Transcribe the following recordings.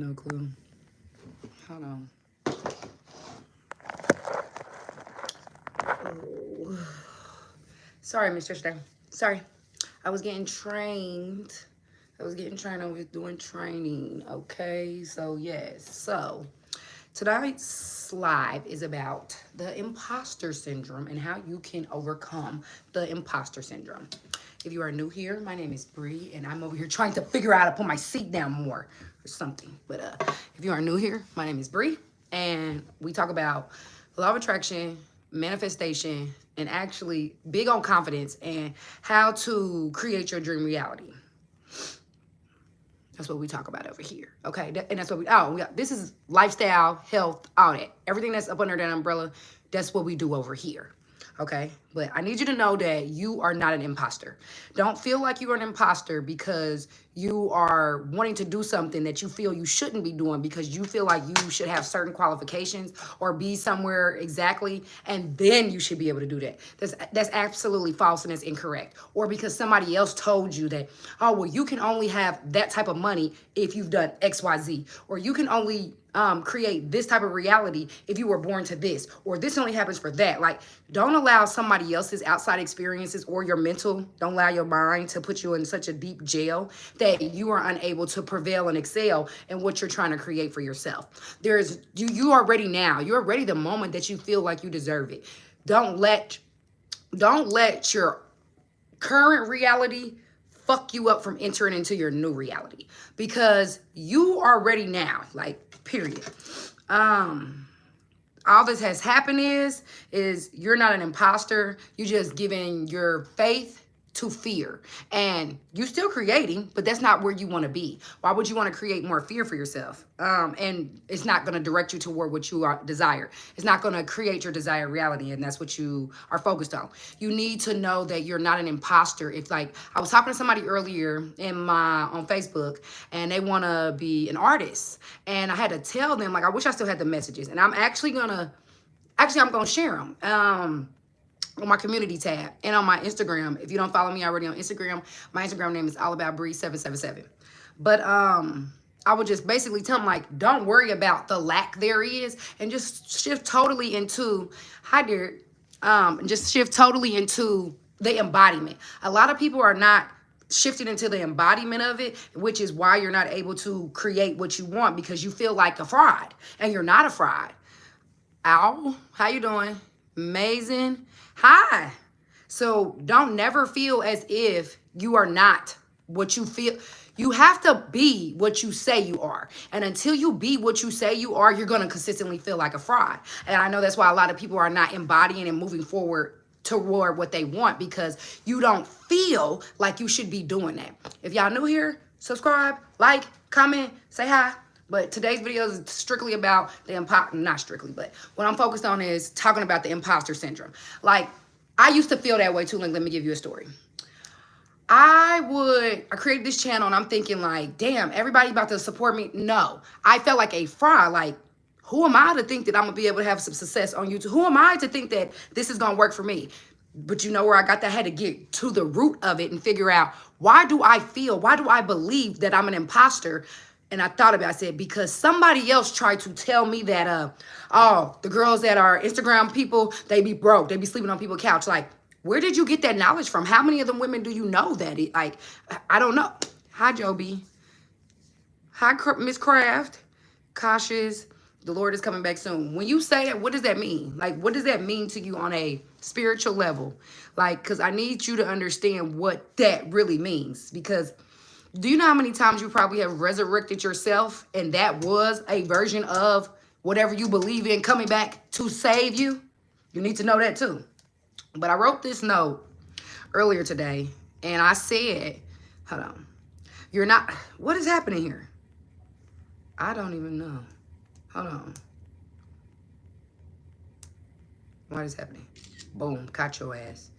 No clue. Hold on. Oh. Sorry, Mr. Stay. Sorry. I was getting trained. I was doing training. Okay. So, yes. So, tonight's live is about the imposter syndrome and how you can overcome the imposter syndrome. If you are new here, my name is Bree, and I'm over here trying to figure out how to put my seat down more or something. But if you are new here, my name is Bree, and we talk about law of attraction, manifestation, and actually big on confidence and how to create your dream reality. That's what we talk about over here. Okay. And that's what this is lifestyle, health, all that. Everything that's up under that umbrella, that's what we do over here. Okay. But I need you to know that you are not an imposter. Don't feel like you are an imposter because you are wanting to do something that you feel you shouldn't be doing because you feel like you should have certain qualifications or be somewhere exactly, and then you should be able to do that. That's absolutely false and it's incorrect. Or because somebody else told you that, oh, well, you can only have that type of money if you've done XYZ, or you can only create this type of reality if you were born to this, or this only happens for that. Like, don't allow somebody else's outside experiences or your mental, don't allow your mind to put you in such a deep jail that you are unable to prevail and excel in what you're trying to create for yourself. You already now, you're already the moment that you feel like you deserve it. Don't let your current reality fuck you up from entering into your new reality, because you are ready now, like, period. All this has happened is you're not an imposter. You just giving your faith to fear, and you still creating, but that's not where you want to be. Why would you want to create more fear for yourself? And it's not going to direct you toward what you desire. It's not going to create your desired reality, and that's what you are focused on. You need to know that you're not an imposter. If, like, I was talking to somebody earlier on Facebook, and they want to be an artist, and I had to tell them, like, I wish I still had the messages, and I'm gonna share them. On my community tab and on my Instagram. If you don't follow me already on Instagram, my Instagram name is allaboutbree777. But I would just basically tell them, like, don't worry about the lack there is, and just shift totally into just shift totally into the embodiment. A lot of people are not shifting into the embodiment of it, which is why you're not able to create what you want, because you feel like a fraud, and you're not a fraud. Ow, how you doing? Amazing. Hi. So don't never feel as if you are not what you feel. You have to be what you say you are. And until you be what you say you are, you're going to consistently feel like a fraud. And I know that's why a lot of people are not embodying and moving forward toward what they want, because you don't feel like you should be doing that. If y'all new here, subscribe, like, comment, say hi. But today's video is strictly about not strictly, but what I'm focused on is talking about the imposter syndrome. Like, I used to feel that way too. Like, let me give you a story. I created this channel and I'm thinking, like, damn, everybody about to support me. No, I felt like a fraud. Like, who am I to think that I'm gonna be able to have some success on YouTube? Who am I to think that this is gonna work for me? But you know where I got that? I had to get to the root of it and figure out, why do I believe that I'm an imposter? And I thought about it. I said, because somebody else tried to tell me that, oh, the girls that are Instagram people, they be broke. They be sleeping on people's couch. Like, where did you get that knowledge from? How many of them women do you know that? Like, I don't know. Hi, Joby. Hi, Miss Craft. Cautious. The Lord is coming back soon. When you say that, what does that mean? Like, what does that mean to you on a spiritual level? Like, because I need you to understand what that really means. Because do you know how many times you probably have resurrected yourself, and that was a version of whatever you believe in coming back to save you? You need to know that too. But I wrote this note earlier today, and I said, hold on. You're not, what is happening here? I don't even know. Hold on. What is happening? Boom, caught your ass.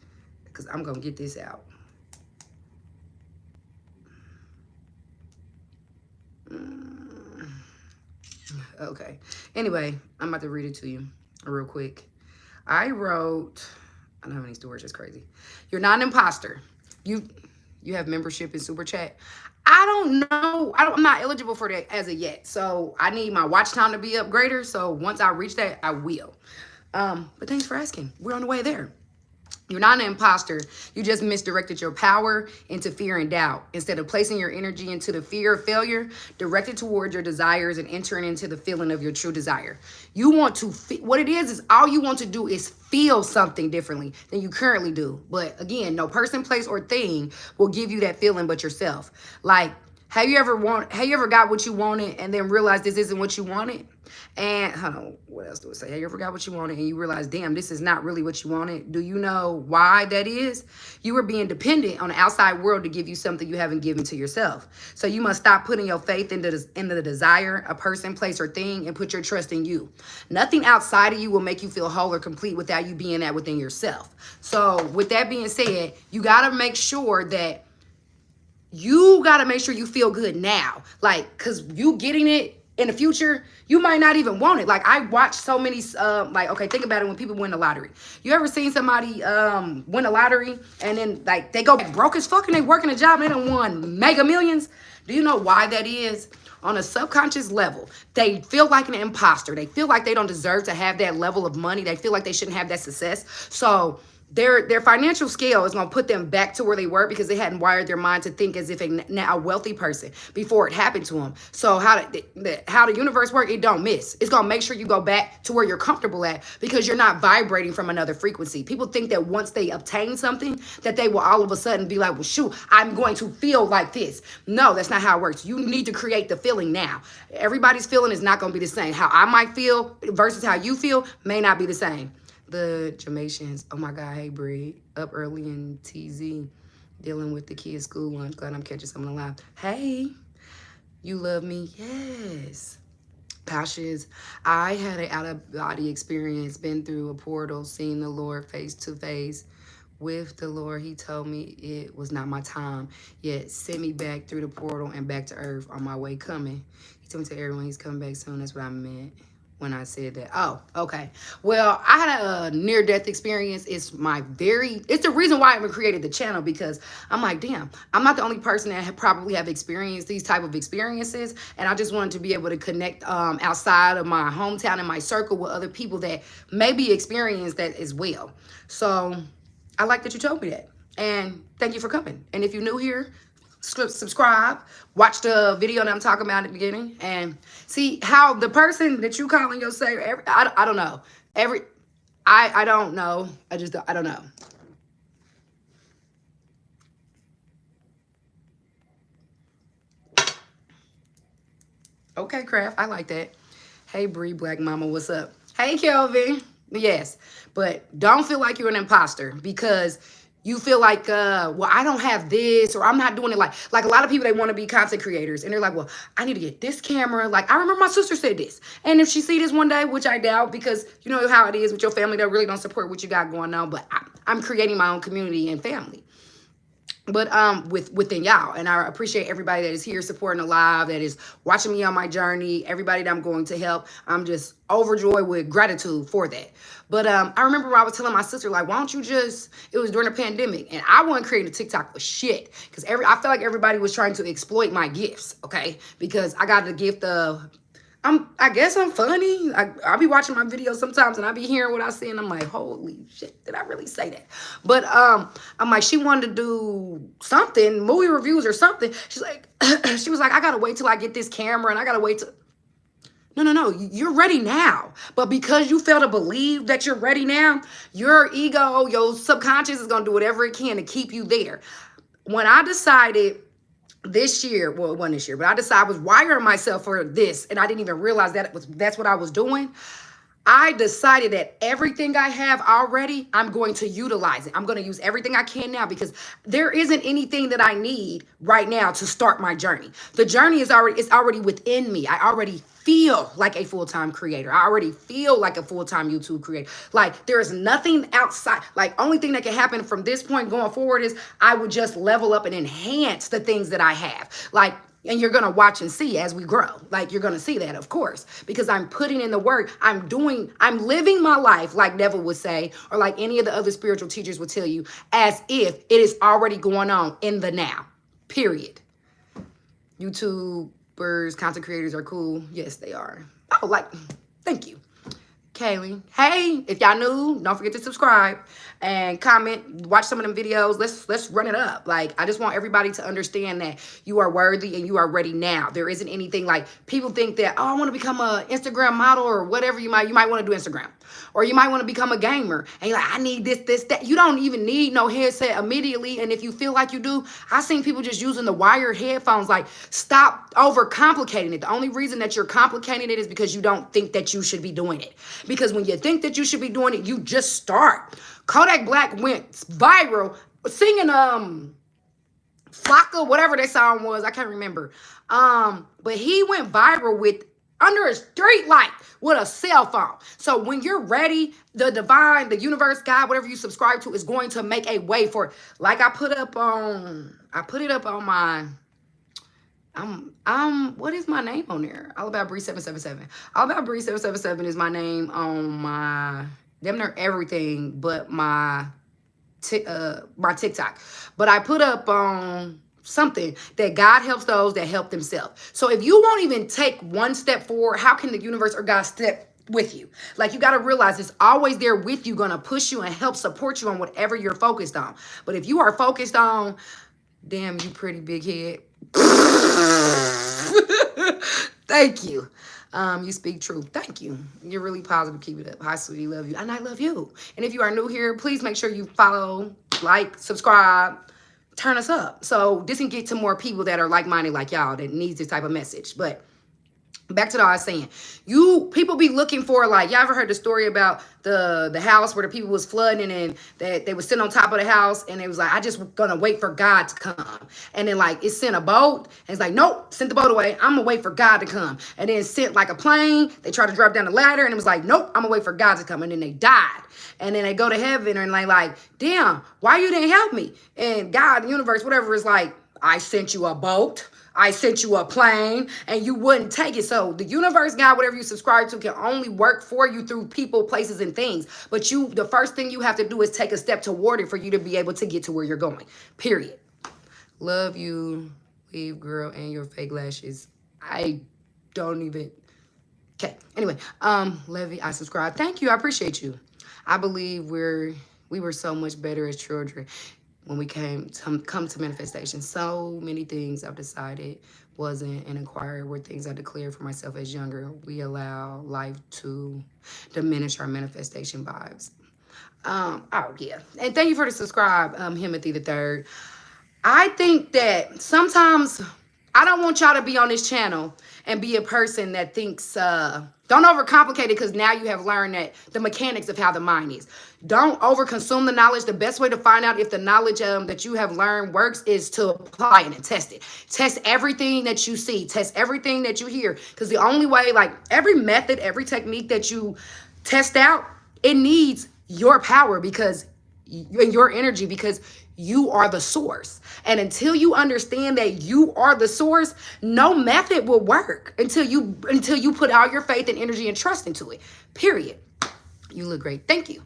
Because I'm going to get this out. Okay. Anyway, I'm about to read it to you real quick. I wrote, I don't have any storage, it's crazy. You're not an imposter. You have membership in Super Chat. I don't know. I'm not eligible for that as of yet. So I need my watch time to be up greater. So once I reach that, I will. But thanks for asking. We're on the way there. You're not an imposter. You just misdirected your power into fear and doubt. Instead of placing your energy into the fear of failure, direct it towards your desires and entering into the feeling of your true desire. You want to, what it is all you want to do is feel something differently than you currently do. But again, no person, place, or thing will give you that feeling but yourself. Like, have you ever got what you wanted and then realized this isn't what you wanted? And hold on, what else do I say? Have you ever got what you wanted and you realize, damn, this is not really what you wanted? Do you know why that is? You were being dependent on the outside world to give you something you haven't given to yourself. So you must stop putting your faith into the desire, a person, place, or thing, and put your trust in you. Nothing outside of you will make you feel whole or complete without you being that within yourself. So with that being said, you got to make sure that you feel good now. Like, because you getting it in the future, you might not even want it. Like, I watch so many, like, okay, think about it when people win the lottery. You ever seen somebody win the lottery and then, like, they go broke as fuck and they working a job and they done won mega millions? Do you know why that is? On a subconscious level, they feel like an imposter. They feel like they don't deserve to have that level of money. They feel like they shouldn't have that success. So their financial scale is going to put them back to where they were because they hadn't wired their mind to think as if a wealthy person before it happened to them. So how the universe works, it don't miss. It's going to make sure you go back to where you're comfortable at because you're not vibrating from another frequency. People think that once they obtain something that they will all of a sudden be like, well, shoot, I'm going to feel like this. No, that's not how it works. You need to create the feeling now. Everybody's feeling is not going to be the same. How I might feel versus how you feel may not be the same. The Jamaians, oh my God, hey Bree, up early in TZ, dealing with the kids' school lunch. Glad I'm catching someone alive. Hey, you love me? Yes. Passions, I had an out-of-body experience, been through a portal, seen the Lord face to face. With the Lord, he told me it was not my time, yet sent me back through the portal and back to earth on my way coming. He told me to everyone he's coming back soon. That's what I meant when I said that. Oh, okay. Well, I had a near-death experience. It's the reason why I even created the channel, because I'm like, damn, I'm not the only person that probably have experienced these type of experiences. And I just wanted to be able to connect outside of my hometown and my circle with other people that maybe experienced that as well. So I like that you told me that. And thank you for coming. And if you're new here, subscribe, watch the video that I'm talking about at the beginning, and see how the person that you calling yourself, I don't know. I don't know. I don't know. Okay, Craft, I like that. Hey, Bree, Black Mama, what's up? Hey, Kelvin. Yes, but don't feel like you're an imposter because you feel like, well, I don't have this, or I'm not doing it like a lot of people, they want to be content creators and they're like, well, I need to get this camera. Like, I remember my sister said this. And if she see this one day, which I doubt, because you know how it is with your family, they really don't support what you got going on. But I'm creating my own community and family. But within y'all, and I appreciate everybody that is here supporting the live, that is watching me on my journey, everybody that I'm going to help. I'm just overjoyed with gratitude for that. But I remember when I was telling my sister, like, why don't you just, it was during the pandemic, and I wasn't creating a TikTok for shit, because I felt like everybody was trying to exploit my gifts, okay? Because I got the gift of, I guess I'm funny. I'll be watching my videos sometimes and I'll be hearing what I say and I'm like, holy shit, did I really say that? But I'm like, she wanted to do something, movie reviews or something. She's like, she was like, I gotta wait till I get this camera and I gotta wait till. No, you're ready now. But because you fail to believe that you're ready now, your ego, your subconscious is gonna do whatever it can to keep you there. When I decided this year, well, it wasn't this year, but I decided I was wiring myself for this, and I didn't even realize that's what I was doing. I decided that everything I have already, I'm going to utilize it. I'm going to use everything I can now, because there isn't anything that I need right now to start my journey. The journey is already within me. I already feel like a full-time creator. I already feel like a full-time YouTube creator. Like, there is nothing outside. Like, only thing that can happen from this point going forward is I would just level up and enhance the things that I have. Like, and you're going to watch and see as we grow. Like, you're going to see that, of course, because I'm putting in the work. I'm living my life, like Neville would say, or like any of the other spiritual teachers would tell you, as if it is already going on in the now, period. YouTubers, content creators are cool. Yes, they are. Oh, like, thank you. Kaylee. Hey, if y'all new, don't forget to subscribe and comment. Watch some of them videos. Let's run it up. Like, I just want everybody to understand that you are worthy and you are ready now. There isn't anything like people think that, oh, I want to become a Instagram model or whatever. You might want to do Instagram. Or you might want to become a gamer and you're like, I need this, that. You don't even need no headset immediately. And if you feel like you do, I seen people just using the wired headphones. Like, stop overcomplicating it. The only reason that you're complicating it is because you don't think that you should be doing it. Because when you think that you should be doing it, you just start. Kodak Black went viral singing Flocka, whatever that song was, I can't remember. But he went viral with under a street light with a cell phone. So when you're ready, the divine, the universe, God, whatever you subscribe to is going to make a way for it. Like I put it up on my, what is my name on there? All About Bree 777. All About Bree 777 is my name on my, damn near everything but my TikTok. But I put up something that God helps those that help themselves. So if you won't even take one step forward, how can the universe or God step with you? Like, you got to realize it's always there with you, going to push you and help support you on whatever you're focused on. But if you are focused on, damn, you pretty big head. Thank you. You speak truth. Thank you. You're really positive. Keep it up. Hi, sweetie. Love you. And I love you. And if you are new here, please make sure you follow, like, subscribe, turn us up. So this can get to more people that are like-minded like y'all that needs this type of message. But back to what I was saying. People be looking for, like, y'all ever heard the story about the house where the people was flooding and that they was sitting on top of the house and it was like, I just gonna wait for God to come. And then like it sent a boat and it's like, nope, sent the boat away. I'm gonna wait for God to come. And then sent like a plane. They tried to drop down the ladder and it was like, nope, I'm gonna wait for God to come. And then they died. And then they go to heaven and like, damn, why you didn't help me? And God, the universe, whatever, is like, I sent you a boat. I sent you a plane and you wouldn't take it. So the universe, God, whatever you subscribe to, can only work for you through people, places, and things. But the first thing you have to do is take a step toward it for you to be able to get to where you're going. Period. Love you, leave girl, and your fake lashes. I don't even. Okay. Anyway, Levy, I subscribe. Thank you. I appreciate you. I believe we were so much better as children when we come to manifestation. So many things I've decided wasn't an inquiry were things I declared for myself as younger. We allow life to diminish our manifestation vibes. Oh yeah. And thank you for the subscribe, Timothy the Third. I think that sometimes I don't want y'all to be on this channel and be a person that thinks, don't overcomplicate it, because now you have learned that the mechanics of how the mind is. Don't overconsume the knowledge. The best way to find out if the knowledge that you have learned works is to apply it and test it. Test everything that you see. Test everything that you hear. Because the only way, like every method, every technique that you test out, it needs your power because your energy, because you are the source. And until you understand that you are the source, no method will work until you put all your faith and energy and trust into it. Period. You look great. Thank you.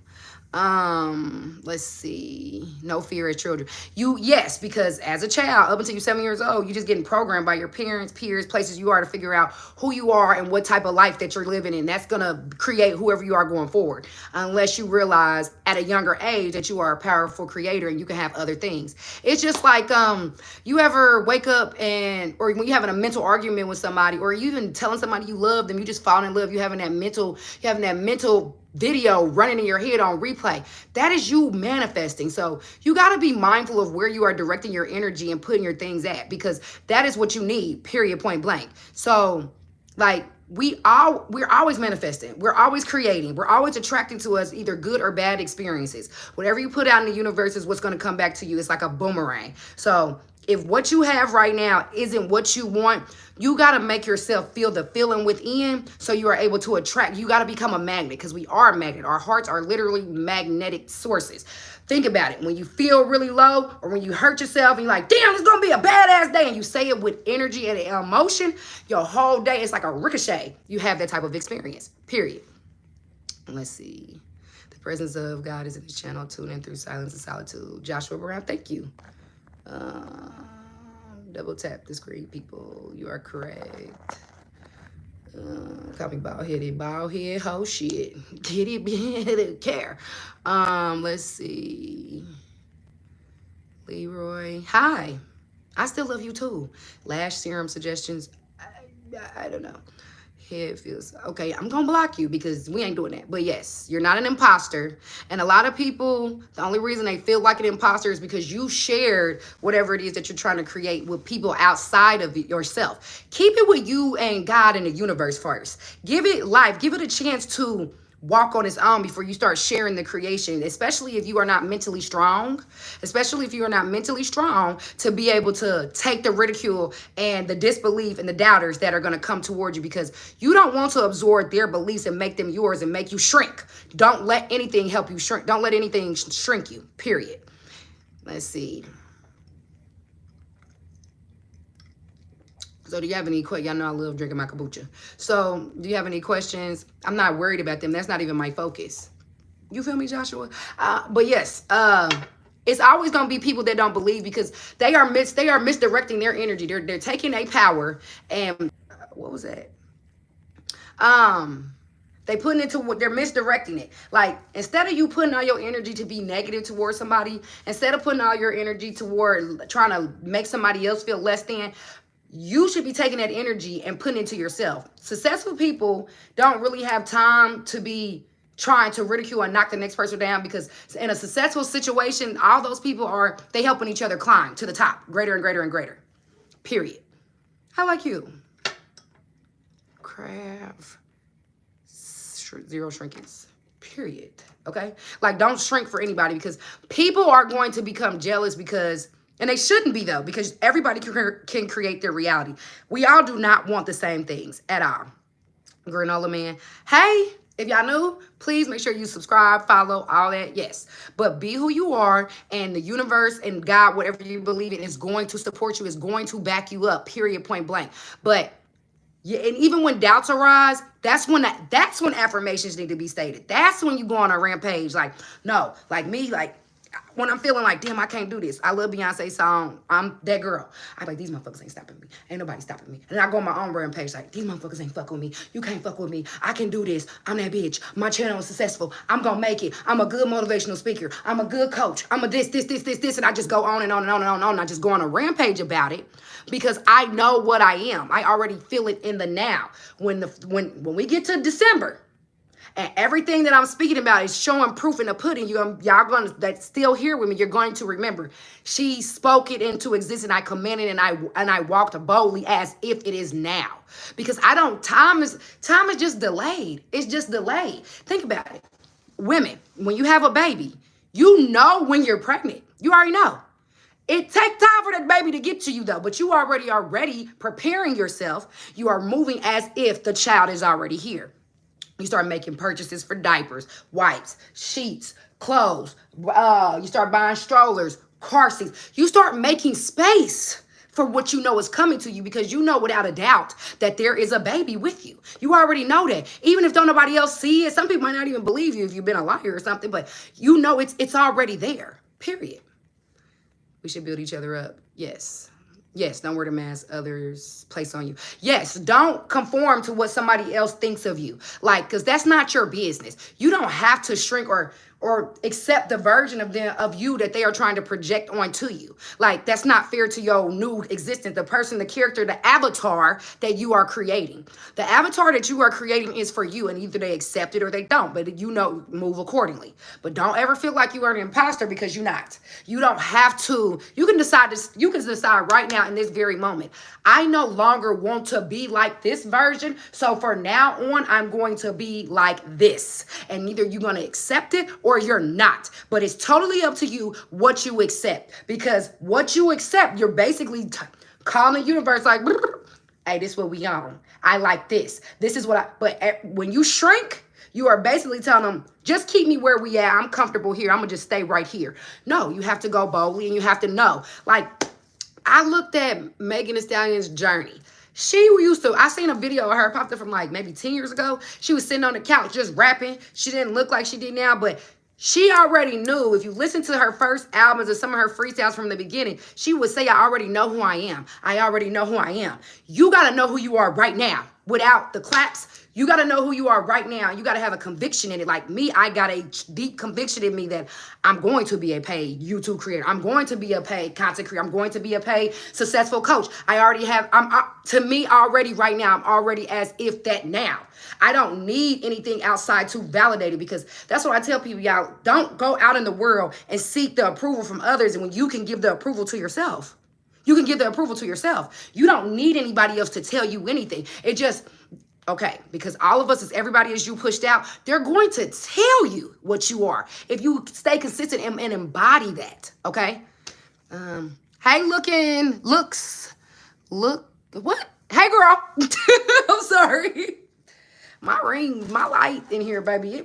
Let's see. No fear as children. Yes, because as a child, up until you're 7 years old, you're just getting programmed by your parents, peers, places you are to figure out who you are and what type of life that you're living in. That's going to create whoever you are going forward. Unless you realize at a younger age that you are a powerful creator and you can have other things. It's just like, you ever wake up or when you're having a mental argument with somebody, or you even telling somebody you love them, you just fall in love, you're having that mental video running in your head on replay. That is you manifesting. So you got to be mindful of where you are directing your energy and putting your things at, because that is what you need, period, point blank. So like we're always manifesting. We're always creating. We're always attracting to us either good or bad experiences. Whatever you put out in the universe is what's going to come back to you. It's like a boomerang. So if what you have right now isn't what you want, you got to make yourself feel the feeling within so you are able to attract. You got to become a magnet, because we are a magnet. Our hearts are literally magnetic sources. Think about it. When you feel really low or when you hurt yourself and you're like, damn, it's going to be a badass day, and you say it with energy and emotion, your whole day is like a ricochet. You have that type of experience, period. Let's see. The presence of God is in this channel. Tune in through silence and solitude. Joshua Brown, thank you. Double tap the screen, people. You are correct. Call me bald head, hoe shit. Get it, care. Let's see. Leroy, hi. I still love you too. Lash serum suggestions. I don't know. Head feels okay. I'm gonna block you because we ain't doing that. But yes, you're not an imposter. And a lot of people, the only reason they feel like an imposter is because you shared whatever it is that you're trying to create with people outside of yourself. Keep it with you and God and the universe first. Give it life. Give it a chance to walk on its own before you start sharing the creation, especially if you are not mentally strong, to be able to take the ridicule and the disbelief and the doubters that are going to come toward you, because you don't want to absorb their beliefs and make them yours and make you shrink. Don't let anything help you shrink. Don't let anything shrink you, period. Let's see. So do you have any questions? Y'all know I love drinking my kombucha. So do you have any questions? I'm not worried about them. That's not even my focus. You feel me, Joshua? But yes, it's always going to be people that don't believe, because they are misdirecting their energy. They're taking a power and what was that? They putting it to what they're misdirecting it. Like, instead of you putting all your energy to be negative towards somebody, instead of putting all your energy toward trying to make somebody else feel less than, you should be taking that energy and putting it into yourself. Successful people don't really have time to be trying to ridicule and knock the next person down, because in a successful situation, all those people they helping each other climb to the top, greater and greater and greater. Period. I like you. Craft. Zero shrinkage. Period. Okay? Like, don't shrink for anybody, because people are going to become jealous because, and they shouldn't be though, because everybody can create their reality. We all do not want the same things at all. Granola man. Hey, if y'all new, please make sure you subscribe, follow, all that. Yes. But be who you are, and the universe and God, whatever you believe in, is going to support you, is going to back you up, period, point blank. But yeah, and even when doubts arise, that's when affirmations need to be stated. That's when you go on a rampage. Like, no, like me, like, when I'm feeling like, damn, I can't do this. I love Beyonce's song, I'm that girl. I'm like, these motherfuckers ain't stopping me. Ain't nobody stopping me. And I go on my own rampage like, these motherfuckers ain't fuck with me. You can't fuck with me. I can do this. I'm that bitch. My channel is successful. I'm gonna make it. I'm a good motivational speaker. I'm a good coach. I'm a this. And I just go on and on and on and on and on. I just go on a rampage about it, because I know what I am. I already feel it in the now. When we get to December, and everything that I'm speaking about is showing proof in the pudding, y'all gonna, that's still here with me, you're going to remember. She spoke it into existence. I commanded, and I walked boldly as if it is now. Because time is just delayed. It's just delayed. Think about it. Women, when you have a baby, you know when you're pregnant. You already know. It takes time for that baby to get to you though, but you already preparing yourself. You are moving as if the child is already here. You start making purchases for diapers, wipes, sheets, clothes. You start buying strollers, car seats. You start making space for what you know is coming to you, because you know without a doubt that there is a baby with you. You already know that. Even if don't nobody else see it, some people might not even believe you if you've been a liar or something, but you know it's already there, period. We should build each other up. Yes. Yes, don't wear the mask others place on you. Yes, don't conform to what somebody else thinks of you. Like, because that's not your business. You don't have to shrink or accept the version of you that they are trying to project onto you. Like, that's not fair to your new existence, the person, the character, the avatar that you are creating. The avatar that you are creating is for you, and either they accept it or they don't, but you know, move accordingly. But don't ever feel like you are an imposter, because you're not. You don't have to. You can decide right now in this very moment, I no longer want to be like this version, so for now on, I'm going to be like this. And either you're going to accept it or you're not. But it's totally up to you what you accept, because what you accept, you're basically calling the universe like, hey, this is what we on. I like this. This is what but when you shrink, you are basically telling them, just keep me where we at. I'm comfortable here. I'm going to just stay right here. No, you have to go boldly, and you have to know. Like, I looked at Megan Thee Stallion's journey. I seen a video of her popped up from like maybe 10 years ago. She was sitting on the couch just rapping. She didn't look like she did now, but She already knew. If you listen to her first albums or some of her freestyles from the beginning, she would say, I already know who I am. I already know who I am. You got to know who you are right now without the claps. You got to know who you are right now. You got to have a conviction in it. Like me, I got a deep conviction in me that I'm going to be a paid YouTube creator. I'm going to be a paid content creator. I'm going to be a paid successful coach. I already have, to me already right now, I'm already as if that now. I don't need anything outside to validate it, because that's what I tell people, y'all. Don't go out in the world and seek the approval from others, and when you can give the approval to yourself. You can give the approval to yourself. You don't need anybody else to tell you anything. It just, okay, because all of us, as everybody as you pushed out, they're going to tell you what you are if you stay consistent and embody that, okay? Hey, look, what? Hey, girl. I'm sorry. My ring, my light in here, baby,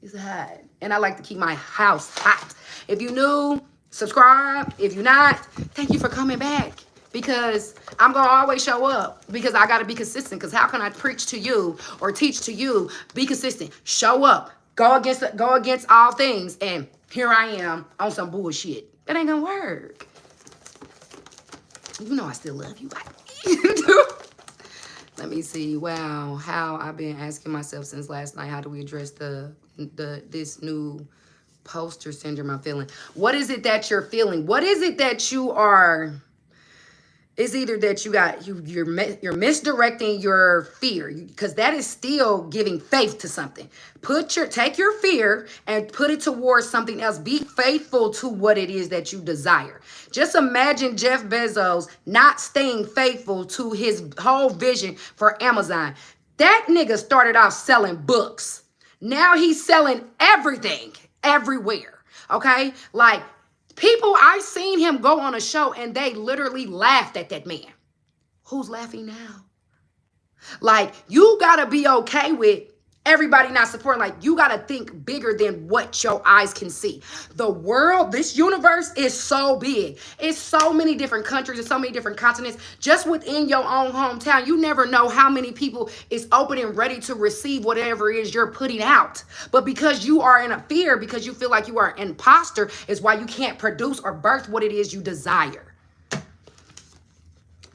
it's hot. And I like to keep my house hot. If you new, subscribe. If you're not, thank you for coming back. Because I'm going to always show up. Because I got to be consistent. Because how can I preach to you or teach to you? Be consistent. Show up. Go against all things. And here I am on some bullshit. That ain't going to work. You know I still love you. You do. Let me see. Wow, how I've been asking myself since last night. How do we address this new poster syndrome I'm feeling? What is it that you're feeling? What is it that you are? It's either that you're misdirecting your fear, because that is still giving faith to something. Take your fear and put it towards something else. Be faithful to what it is that you desire. Just imagine Jeff Bezos not staying faithful to his whole vision for Amazon. That nigga started off selling books. Now he's selling everything, everywhere. Okay? Like, people, I seen him go on a show and they literally laughed at that man. Who's laughing now? Like, you gotta be okay with everybody not supporting. Like, you gotta think bigger than what your eyes can see. The world, this universe is so big. It's so many different countries and so many different continents. Just within your own hometown, you never know how many people is open and ready to receive whatever it is you're putting out. But because you are in a fear, because you feel like you are an imposter, is why you can't produce or birth what it is you desire.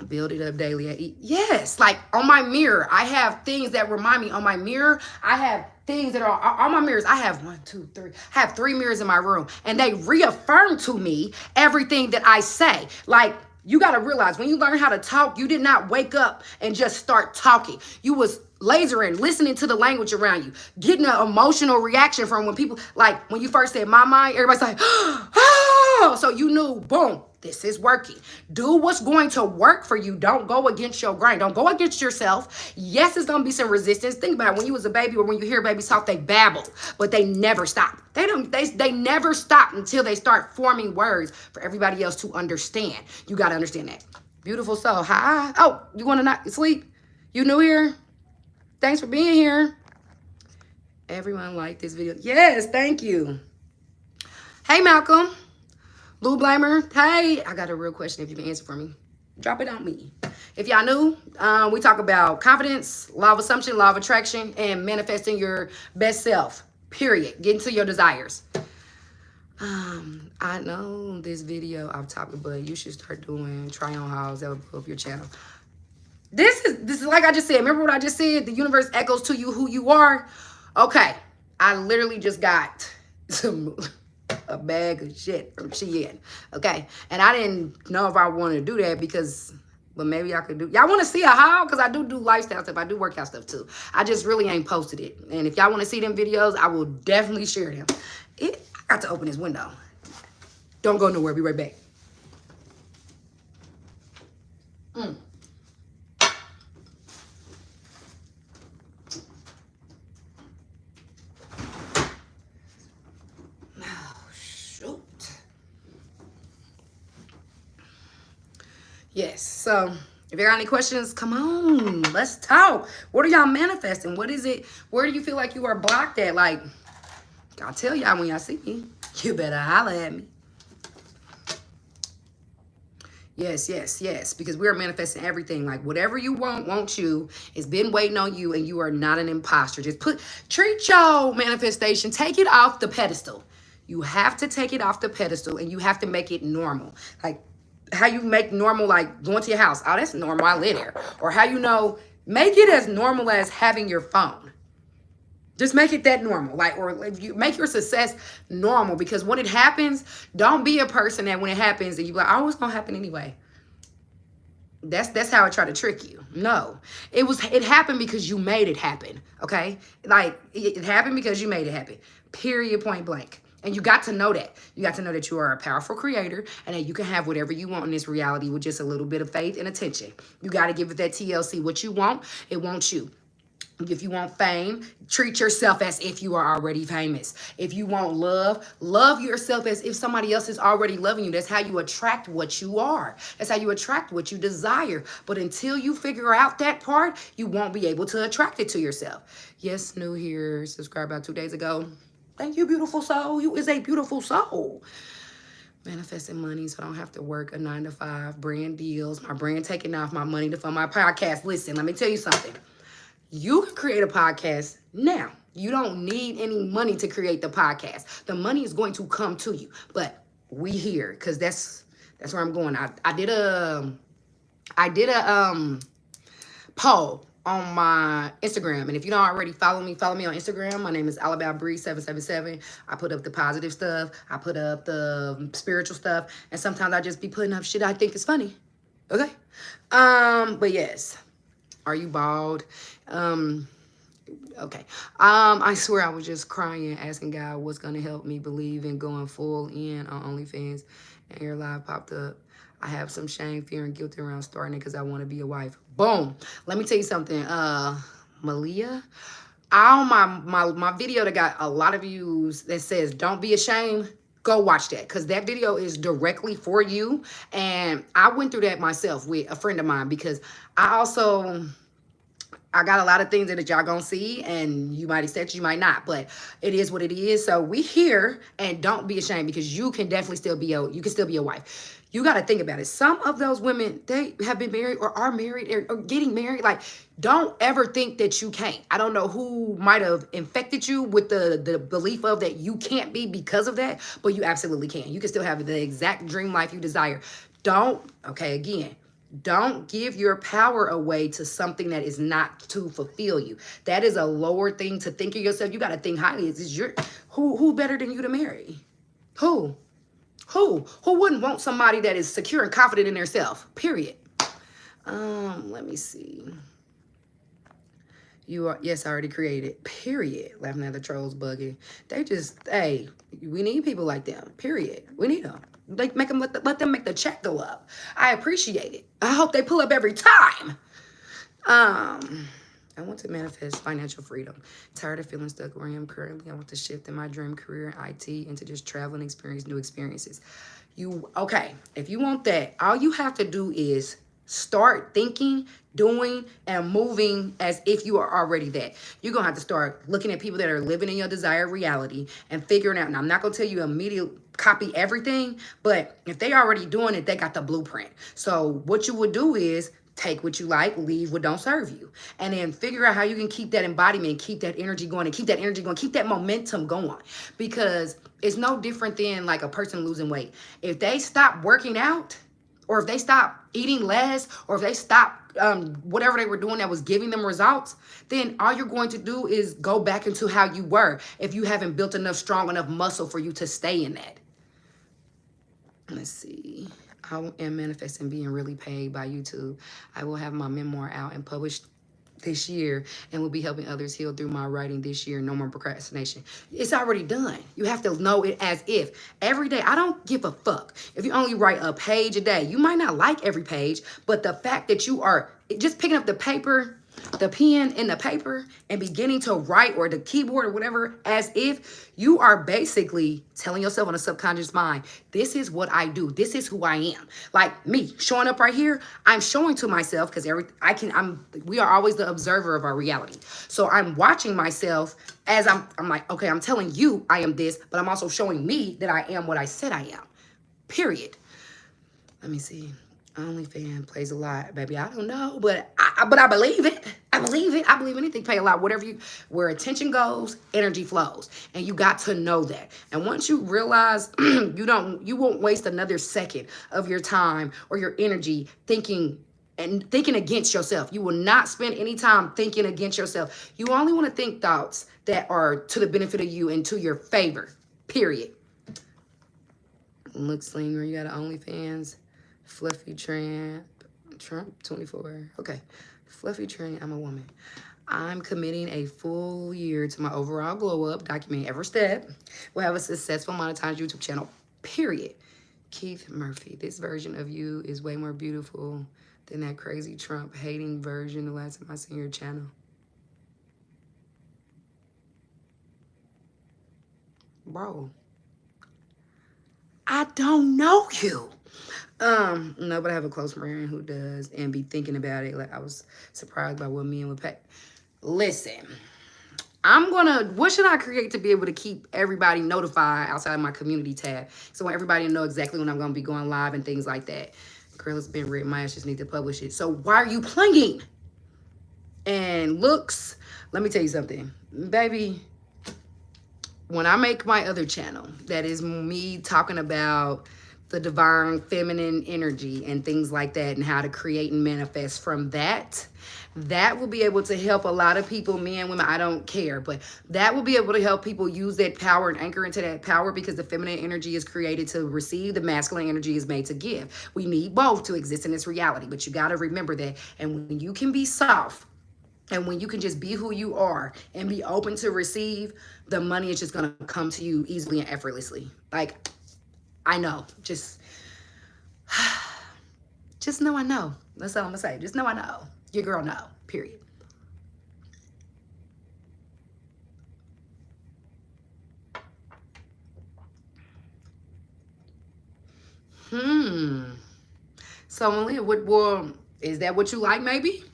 Build it up daily. Yes, like on my mirror, I have things that remind me. On my mirror, I have things that are on my mirrors. I have 1, 2, 3. I have 3 mirrors in my room, and they reaffirm to me everything that I say. Like, you got to realize, when you learn how to talk, you did not wake up and just start talking. You was lasering, listening to the language around you, getting an emotional reaction from when people, like when you first said my mind, everybody's like, oh, so you knew, boom, this is working. Do what's going to work for you. Don't go against your grain. Don't go against yourself. Yes, it's going to be some resistance. Think about it. When you was a baby, or when you hear babies talk, they babble, but they never stop. They never stop until they start forming words for everybody else to understand. You got to understand that. Beautiful soul. Hi. Oh, you want to not sleep? You new here? Thanks for being here. Everyone liked this video. Yes, thank you. Hey, Malcolm. Lou Blamer. Hey, I got a real question. If you can answer for me, drop it on me. If y'all new, we talk about confidence, law of assumption, law of attraction, and manifesting your best self, period. Getting to your desires. I know this video off topic, but you should start doing try on hauls that will blow up your channel. This is like I just said. Remember what I just said? The universe echoes to you who you are. Okay, I literally just got a bag of shit from Shein. Okay, and I didn't know if I wanted to do that because, but maybe I could do. Y'all want to see a haul? Because I do lifestyle stuff. I do workout stuff too. I just really ain't posted it. And if y'all want to see them videos, I will definitely share them. I got to open this window. Don't go nowhere. Be right back. Yes, so if you got any questions, come on, let's talk. What are y'all manifesting? What is it? Where do you feel like you are blocked at? Like, I'll tell y'all when y'all see me, you better holler at me. Yes, yes, yes. Because we are manifesting everything. Like whatever you want you. It's been waiting on you, and you are not an imposter. Just treat your manifestation. Take it off the pedestal. You have to take it off the pedestal, and you have to make it normal. Like how you make normal, like going to your house. Oh, that's normal. I live there. Or how you know, make it as normal as having your phone. Just make it that normal. Like, or if you make your success normal, because when it happens, don't be a person that when it happens and you be like, oh, it's gonna happen anyway. That's how I try to trick you. No, it happened because you made it happen. Okay, like it happened because you made it happen. Period. Point blank. And you got to know that. You got to know that you are a powerful creator and that you can have whatever you want in this reality with just a little bit of faith and attention. You got to give it that TLC. What you want, it wants you. If you want fame, treat yourself as if you are already famous. If you want love, love yourself as if somebody else is already loving you. That's how you attract what you are. That's how you attract what you desire. But until you figure out that part, you won't be able to attract it to yourself. Yes, new here. Subscribed about 2 days ago. Thank you, beautiful soul. You is a beautiful soul. Manifesting money so I don't have to work a 9 to 5. Brand deals. My brand taking off my money to fund my podcast. Listen, let me tell you something. You can create a podcast now. You don't need any money to create the podcast. The money is going to come to you. But we here because that's where I'm going. I did a poll on my Instagram. And if you don't already follow me on Instagram. My name is AlabamaBree777. I put up the positive stuff. I put up the spiritual stuff. And sometimes I just be putting up shit I think is funny. Okay? But yes. Are you bald? Okay. I swear I was just crying, asking God what's gonna help me believe in going full in on OnlyFans, and your live popped up. I have some shame, fear, and guilt around starting it because I want to be a wife. Boom. Let me tell you something. Malia, my video that got a lot of views that says don't be ashamed. Go watch that because that video is directly for you. And I went through that myself with a friend of mine because I got a lot of things that y'all gonna see, and you might accept, you might not, but it is what it is. So we here, and don't be ashamed because you can definitely still be a wife. You got to think about it. Some of those women, they have been married or are married or getting married. Like, don't ever think that you can't. I don't know who might have infected you with the belief of that you can't be because of that, but you absolutely can. You can still have the exact dream life you desire. Don't give your power away to something that is not to fulfill you. That is a lower thing to think of yourself. You got to think highly. Who better than you to marry? Who wouldn't want somebody that is secure and confident in themselves? Period. Let me see. Yes, I already created. Period. Laughing at the trolls bugging. Hey, we need people like them. Period. We need them. Like, let them make the check go up. I appreciate it. I hope they pull up every time. I want to manifest financial freedom. Tired of feeling stuck where I am currently. I want to shift in my dream career in IT into just travel and experience new experiences. Okay, if you want that, all you have to do is start thinking, doing, and moving as if you are already that. You're going to have to start looking at people that are living in your desired reality and figuring out. And I'm not going to tell you immediately copy everything, but if they already doing it, they got the blueprint. So what you would do is take what you like, leave what don't serve you. And then figure out how you can keep that embodiment, keep that energy going, and keep that momentum going. Because it's no different than like a person losing weight. If they stop working out, or if they stop eating less, or if they stop whatever they were doing that was giving them results, then all you're going to do is go back into how you were if you haven't built strong enough muscle for you to stay in that. Let's see. I am manifesting being really paid by YouTube. I will have my memoir out and published this year and will be helping others heal through my writing this year. No more procrastination. It's already done. You have to know it as if. Every day, I don't give a fuck. If you only write a page a day, you might not like every page, but the fact that you are just picking up the paper, the pen and the paper and beginning to write, or the keyboard or whatever, as if you are basically telling yourself on a subconscious mind, this is what I do. This is who I am. Like me showing up right here, I'm showing to myself because we are always the observer of our reality. So I'm watching myself as I'm like, okay, I'm telling you I am this, but I'm also showing me that I am what I said I am. Period. Let me see. OnlyFans plays a lot, baby. I don't know, but I believe it. I believe it. I believe anything pay a lot. Where attention goes, energy flows, and you got to know that. And once you realize you won't waste another second of your time or your energy thinking against yourself. You will not spend any time thinking against yourself. You only want to think thoughts that are to the benefit of you and to your favor. Period. Look slinger, you got an OnlyFans. Fluffy Trump 24. Okay. Fluffy Tramp, I'm a woman. I'm committing a full year to my overall glow up, document every step. We'll have a successful monetized YouTube channel, period. Keith Murphy, this version of you is way more beautiful than that crazy Trump hating version the last time I seen your channel. Bro, I don't know you. No, but I have a close friend who does and be thinking about it. Like, I was surprised by what men would pay. Listen, what should I create to be able to keep everybody notified outside of my community tab? So I want everybody to know exactly when I'm going to be going live and things like that. Girl, it's been written. My ass just need to publish it. So why are you playing? And looks, let me tell you something. Baby, when I make my other channel, that is me talking about the divine feminine energy and things like that and how to create and manifest from that will be able to help a lot of people, men, women, I don't care, but that will be able to help people use that power and anchor into that power, because the feminine energy is created to receive, the masculine energy is made to give. We need both to exist in this reality, but you got to remember that. And when you can be soft, and when you can just be who you are and be open to receive, the money is just going to come to you easily and effortlessly. Like, I know. Just know I know. That's all I'm going to say. Just know I know. Your girl know. Period. So, Malia, is that what you like, maybe?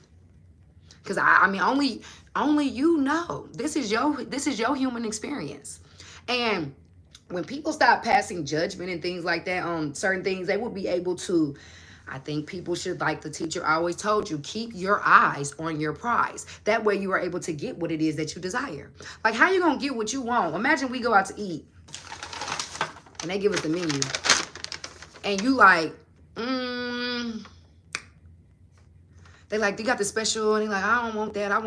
Because I mean, only you know. This is your human experience. And when people stop passing judgment and things like that on certain things, they will be able to, I think people should, like the teacher always told you, keep your eyes on your prize. That way you are able to get what it is that you desire. Like, how you going to get what you want? Imagine we go out to eat and they give us the menu. And you like, they like, they got the special, and they like, I don't want that. I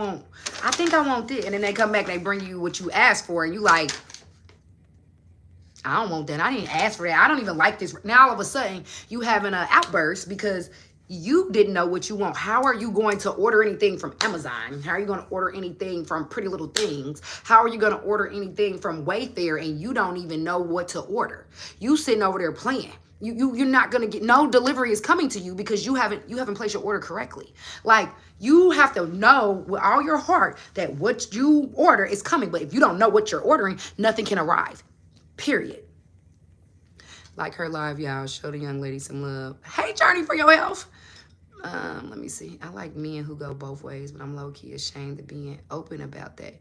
think I want this. And then they come back and they bring you what you asked for, and you like, I don't want that. I didn't ask for that. I don't even like this. Now all of a sudden you having an outburst because you didn't know what you want. How are you going to order anything from Amazon? How are you going to order anything from Pretty Little Things? How are you going to order anything from Wayfair and you don't even know what to order? You sitting over there playing. You're not going to get, no delivery is coming to you because you haven't placed your order correctly. Like, you have to know with all your heart that what you order is coming. But if you don't know what you're ordering, nothing can arrive. Period. Like her live, y'all. Show the young lady some love. Hey, Journey for your health. Let me see. I like men who go both ways, but I'm low-key ashamed of being open about that.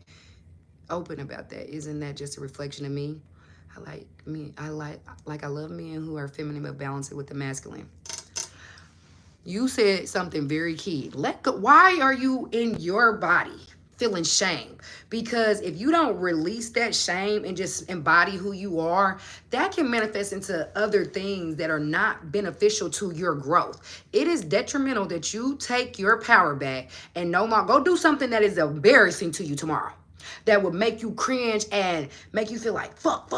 Open about that. Isn't that just a reflection of me? I love men who are feminine but balance it with the masculine. You said something very key. Let go. Why are you in your body feeling shame? Because if you don't release that shame and just embody who you are, that can manifest into other things that are not beneficial to your growth. It is detrimental that you take your power back and no longer go do something that is embarrassing to you tomorrow, that would make you cringe and make you feel like fuck.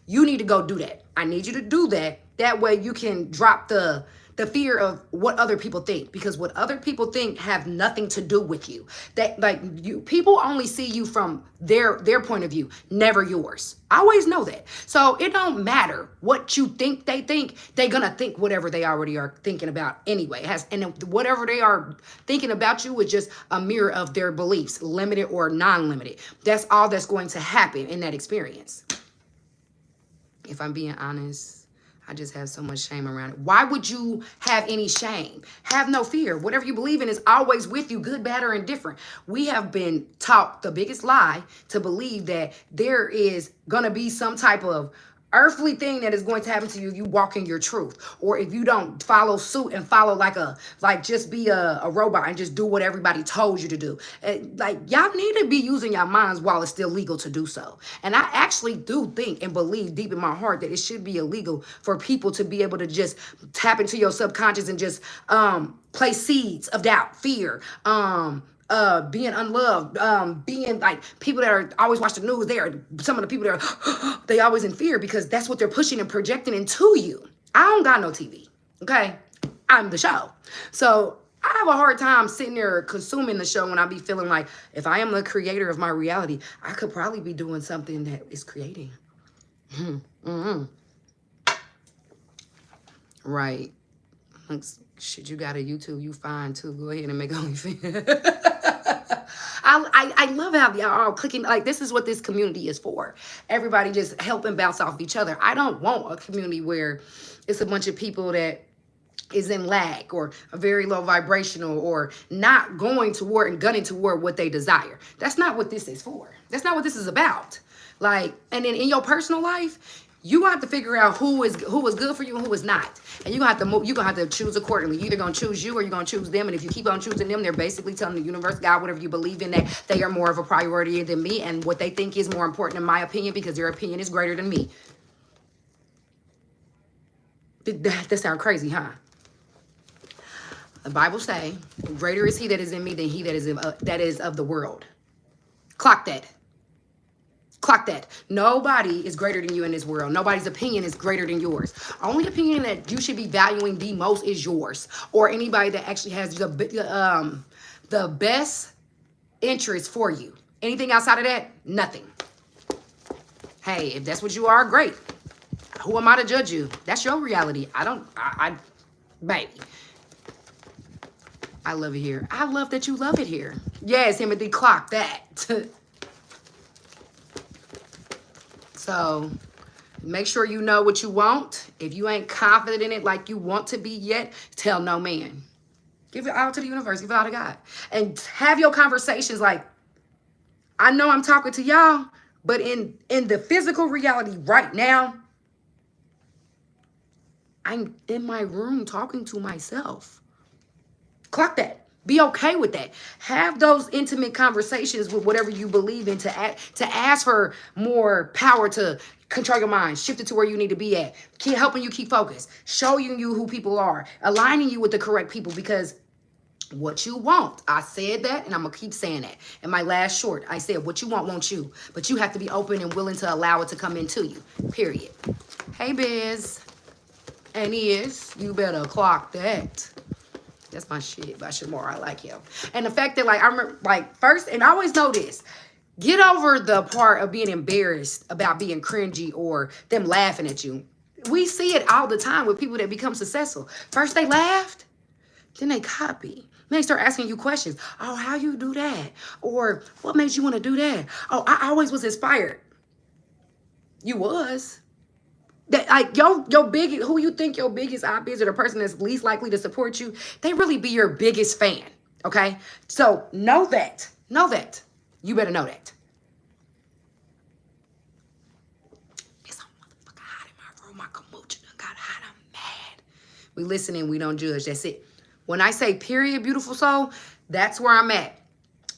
You need to go do that. I need you to do that. That way you can drop the fear of what other people think, because what other people think have nothing to do with you. That, like, people only see you from their point of view, never yours. I always know that. So it don't matter what you think, they're gonna think whatever they already are thinking about anyway. And whatever they are thinking about you is just a mirror of their beliefs, limited or non-limited. That's all that's going to happen in that experience. If I'm being honest, I just have so much shame around it. Why would you have any shame? Have no fear. Whatever you believe in is always with you, good, bad, or indifferent. We have been taught the biggest lie to believe that there is going to be some type of earthly thing that is going to happen to you if you walk in your truth, or if you don't follow suit and follow like just be a robot and just do what everybody told you to do. Like, y'all need to be using your minds while it's still legal to do so. And I actually do think and believe deep in my heart that it should be illegal for people to be able to just tap into your subconscious and just place seeds of doubt, fear, being unloved, being like people that are always watch the news. They are some of the people that are they always in fear because that's what they're pushing and projecting into you. I don't got no TV, okay? I'm the show. So I have a hard time sitting there consuming the show when I be feeling like if I am the creator of my reality, I could probably be doing something that is creating. Right. Shit, you got a YouTube, you fine too. Go ahead and make OnlyFans. I love how y'all are clicking. Like, this is what this community is for. Everybody just helping bounce off each other. I don't want a community where it's a bunch of people that is in lack or a very low vibrational or not going toward and gunning toward what they desire. That's not what this is for. That's not what this is about. Like, and then in your personal life, you have to figure out who is good for you and who is not. And you're gonna have to move, you're gonna have to choose accordingly. You're either gonna choose you or you're gonna choose them. And if you keep on choosing them, they're basically telling the universe, God, whatever you believe in, that they are more of a priority than me, and what they think is more important in my opinion, because their opinion is greater than me. That sounds crazy, huh? The Bible say, greater is he that is in me than he that is of the world. Clock that. Clock that. Nobody is greater than you in this world. Nobody's opinion is greater than yours. Only opinion that you should be valuing the most is yours, or anybody that actually has the best interest for you. Anything outside of that, nothing. Hey, if that's what you are, great. Who am I to judge you? That's your reality. Baby. I love it here. I love that you love it here. Yes, Timothy, clock that. So make sure you know what you want. If you ain't confident in it like you want to be yet, tell no man. Give it all to the universe. Give it all to God. And have your conversations like, I know I'm talking to y'all, but in the physical reality right now, I'm in my room talking to myself. Clock that. Be okay with that. Have those intimate conversations with whatever you believe in to ask for more power to control your mind, shift it to where you need to be at, keep helping you keep focused, showing you who people are, aligning you with the correct people, because what you want, I said that, and I'm gonna keep saying that. In my last short, I said what you want you, but you have to be open and willing to allow it to come into you, period. Hey, Biz. And you better clock that. That's my shit by Shamar. I like him. And the fact that, like, I remember, like, first, and I always know this, get over the part of being embarrassed about being cringy or them laughing at you. We see it all the time with people that become successful. First they laughed, then they copy. Then they start asking you questions. Oh, how you do that? Or what made you want to do that? Oh, I always was inspired. You was. That, like, who you think your biggest op is, or the person that's least likely to support you, they really be your biggest fan. Okay, so know that. You better know that. It's so motherfucking hot in my room. My kombucha done got hot. I'm mad. We listening. We don't judge. That's it. When I say period, beautiful soul, that's where I'm at.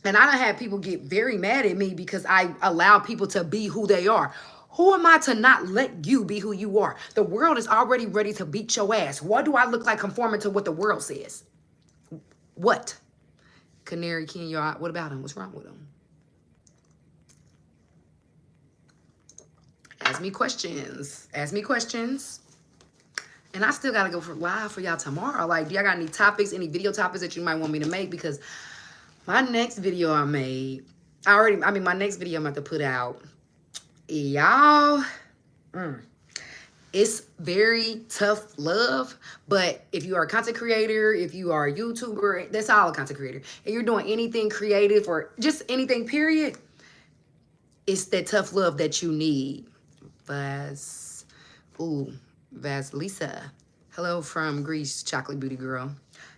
And I done had people get very mad at me because I allow people to be who they are. Who am I to not let you be who you are? The world is already ready to beat your ass. What do I look like conforming to what the world says? What? Canary King, what about him? What's wrong with him? Ask me questions. And I still got to go for live for y'all tomorrow. Like, do y'all got any topics, any video topics that you might want me to make? Because my next video I made, my next video I'm about to put out, y'all, it's very tough love. But if you are a content creator, if you are a YouTuber, that's all a content creator, and you're doing anything creative or just anything, period, it's that tough love that you need. Vasilisa. Hello from Greece, chocolate beauty girl.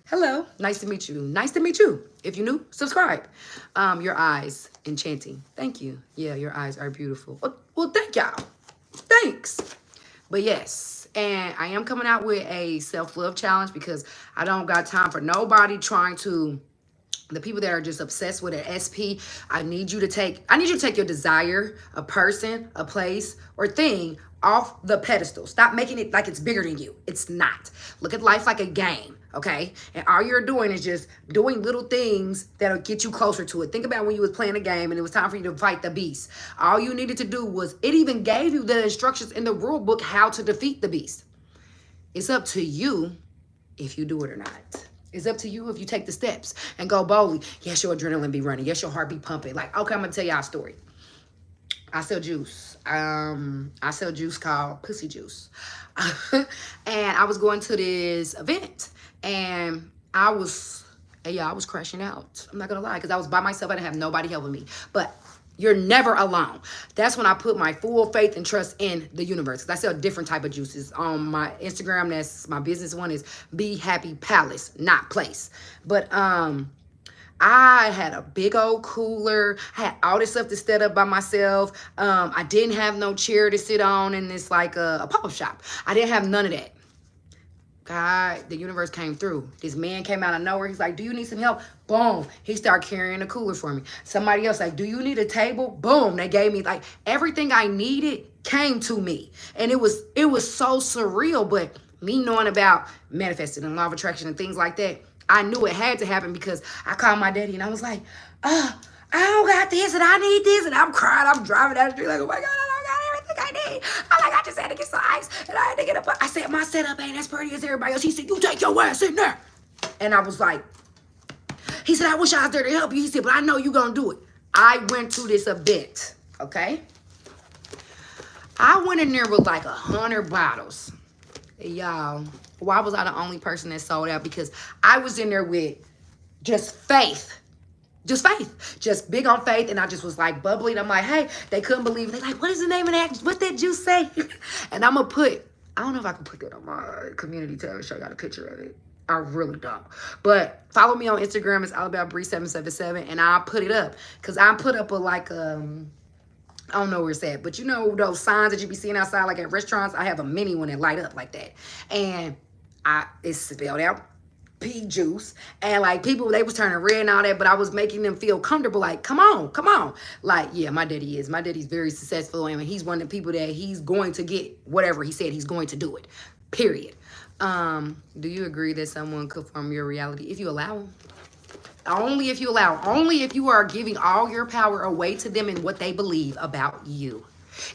Hello, nice to meet you. Nice to meet you. If you're new, subscribe. Your eyes, enchanting. Thank you. Yeah, your eyes are beautiful. Well, thank y'all. Thanks. But yes, and I am coming out with a self-love challenge because I don't got time for nobody trying to, the people that are just obsessed with an SP. I need you to take your desire, a person, a place, or thing off the pedestal. Stop making it like it's bigger than you. It's not. Look at life like a game, okay? And all you're doing is just doing little things that'll get you closer to it. Think about when you was playing a game and it was time for you to fight the beast. All you needed to do was, it even gave you the instructions in the rule book how to defeat the beast. It's up to you if you do it or not. It's up to you if you take the steps and go boldly. Yes, your adrenaline be running. Yes, your heart be pumping. Like, okay, I'm gonna tell y'all a story. I sell juice. I sell juice called Pussy Juice. And I was going to this event and I was crashing out. I'm not gonna lie, because I was by myself. I didn't have nobody helping me. But you're never alone. That's when I put my full faith and trust in the universe. Because I sell different type of juices. On my Instagram, that's my business one, is Be Happy Palace, not place. But I had a big old cooler. I had all this stuff to set up by myself. I didn't have no chair to sit on, and it's like a pop-up shop. I didn't have none of that. God, the universe came through. This man came out of nowhere. He's like, do you need some help? Boom. He started carrying a cooler for me. Somebody else like, do you need a table? Boom. They gave me, like, everything I needed came to me. And it was so surreal. But me knowing about manifesting and law of attraction and things like that, I knew it had to happen because I called my daddy and I was like, I don't got this and I need this. And I'm crying. I'm driving down the street like, oh my God, I don't got everything I need. I'm like, I just had to get some ice and I had to get a. I said, my setup ain't as pretty as everybody else. He said, you take your ass in there. And I was like, he said, I wish I was there to help you. He said, but I know you gonna do it. I went to this event, okay? I went in there with like 100 bottles. Y'all, why was I the only person that sold out? Because I was in there with just faith. Just faith. Just big on faith. And I just was like bubbling. I'm like, hey, they couldn't believe it. They're like, what is the name of that? What that juice say? And I'm going to put, I don't know if I can put that on my community tab and show y'all a picture of it. I really don't. But follow me on Instagram. It's allaboutbree777. And I'll put it up. Because I put up I don't know where it's at, but you know those signs that you be seeing outside, like at restaurants? I have a mini one that light up like that. And it's spelled out pea juice. And like people, they was turning red and all that, but I was making them feel comfortable. Like, come on, come on. Like, yeah, my daddy is. My daddy's very successful. And he's one of the people that he's going to get whatever he said he's going to do it. Period. Do you agree that someone could form your reality if you allow them? Only if you allow. Only if you are giving all your power away to them and what they believe about you.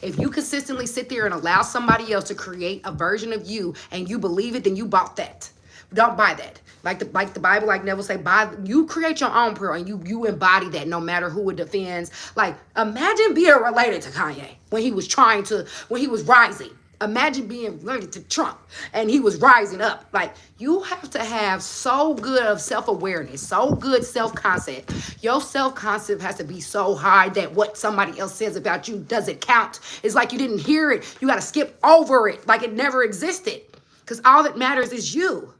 If you consistently sit there and allow somebody else to create a version of you and you believe it, then you bought that. Don't buy that. Like the Bible, like Neville say, you create your own pearl and you embody that no matter who it defends. Like, imagine being related to Kanye when he was rising. Imagine being related to Trump and he was rising up. Like, you have to have so good of self-awareness, so good self-concept. Your self-concept has to be so high that what somebody else says about you doesn't count. It's like you didn't hear it. You got to skip over it like it never existed. Because all that matters is you.